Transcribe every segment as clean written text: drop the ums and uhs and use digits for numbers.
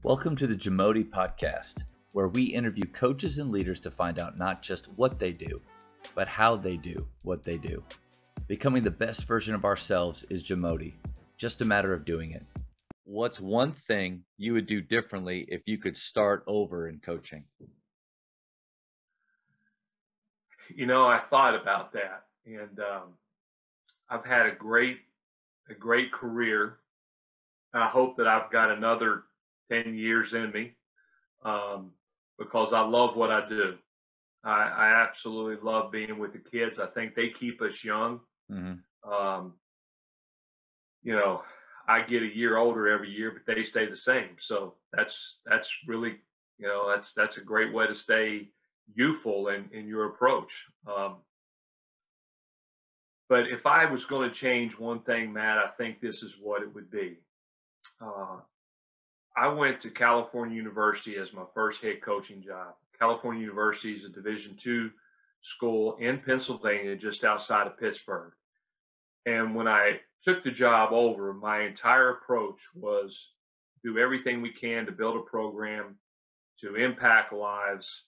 Welcome to the Jamodi podcast, where we interview coaches and leaders to find out not just what they do, but how they do what they do. Becoming the best version of ourselves is Jamodi, just a matter of doing it. What's one thing you would do differently if you could start over in coaching? You know, I thought about that, and I've had a great career. I hope that I've got another 10 years in me, because I love what I do. I absolutely love being with the kids. I think they keep us young. Mm-hmm. You know, I get a year older every year, but they stay the same. So that's really, that's a great way to stay youthful in your approach. But if I was going to change one thing, Matt, I think this is what it would be. I went to California University as my first head coaching job. California University is a Division II school in Pennsylvania, just outside of Pittsburgh. And when I took the job over, my entire approach was do everything we can to build a program, to impact lives,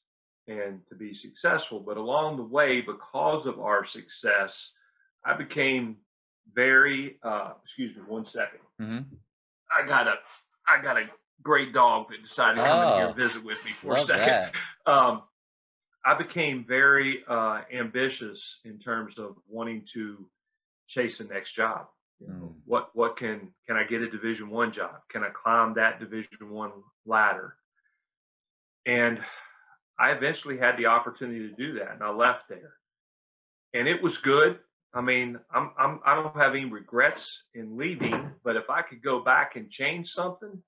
and to be successful. But along the way, because of our success, I became very, excuse me, 1 second. Mm-hmm. I got a great dog that decided to come in here and visit with me for a second. I became very ambitious in terms of wanting to chase the next job. You know, what can I get a Division I job? Can I climb that Division I ladder? And I eventually had the opportunity to do that, and I left there, and it was good. I mean, I don't have any regrets in leaving, but if I could go back and change something,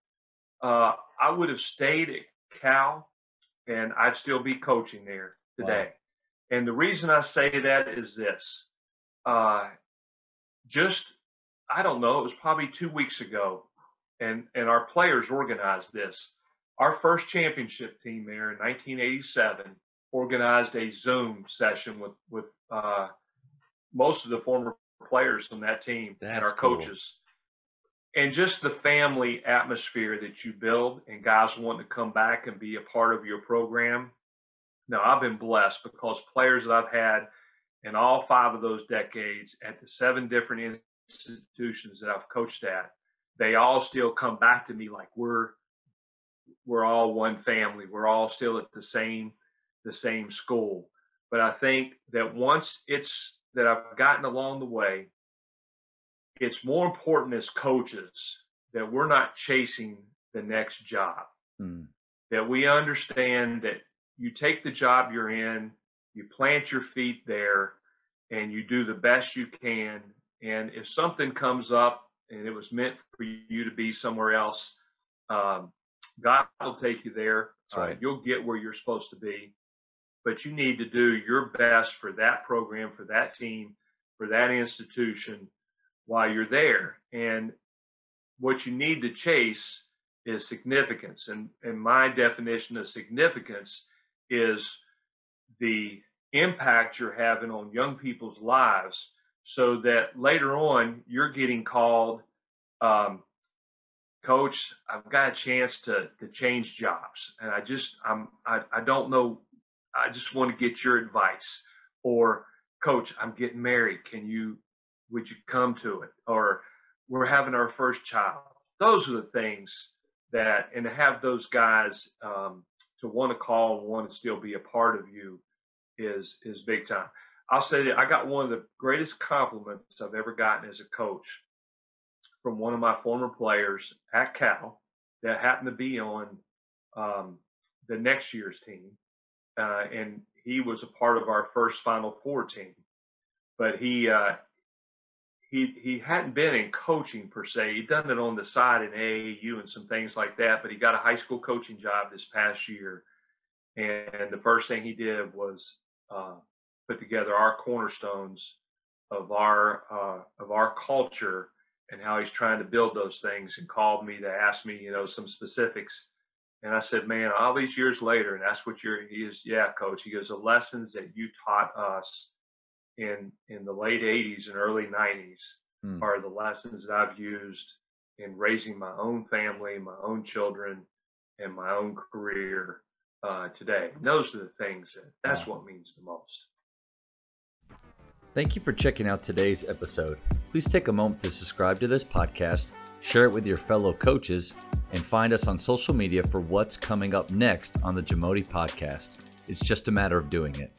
I would have stayed at Cal, and I'd still be coaching there today. Wow. And the reason I say that is this. I don't know, it was probably 2 weeks ago, and our players organized this. Our first championship team there in 1987 organized a Zoom session with most of the former players on that team. That's and our cool. Coaches. And just the family atmosphere that you build and guys want to come back and be a part of your program. Now, I've been blessed because players that I've had in all 5 of those decades at the 7 different institutions that I've coached at, they all still come back to me like we're all one family. We're all still at the same school. But I think that once that I've gotten along the way, it's more important as coaches that we're not chasing the next job. That we understand that you take the job you're in, you plant your feet there, and you do the best you can. And if something comes up and it was meant for you to be somewhere else, God will take you there. Right. You'll get where you're supposed to be. But you need to do your best for that program, for that team, for that institution while you're there. And what you need to chase is significance. And my definition of significance is the impact you're having on young people's lives so that later on you're getting called, Coach, I've got a chance to change jobs. And I don't know. I just want to get your advice. Or, Coach, I'm getting married. Would you come to it? Or we're having our first child. Those are the things and to have those guys to want to call and want to still be a part of you is big time. I'll say that I got one of the greatest compliments I've ever gotten as a coach from one of my former players at Cal that happened to be on the next year's team. And he was a part of our first Final Four team, but he hadn't been in coaching per se. He'd done it on the side in AAU and some things like that, but he got a high school coaching job this past year. And the first thing he did was put together our cornerstones of our culture and how he's trying to build those things, and called me to ask me, some specifics. And I said, man, all these years later, and that's what he is. Yeah, Coach. He goes, the lessons that you taught us in the late 80s and early 90s are the lessons that I've used in raising my own family, my own children, in my own career today. And those are the things that's what means the most. Thank you for checking out today's episode. Please take a moment to subscribe to this podcast, share it with your fellow coaches, and find us on social media for what's coming up next on the Jamodi podcast. It's just a matter of doing it.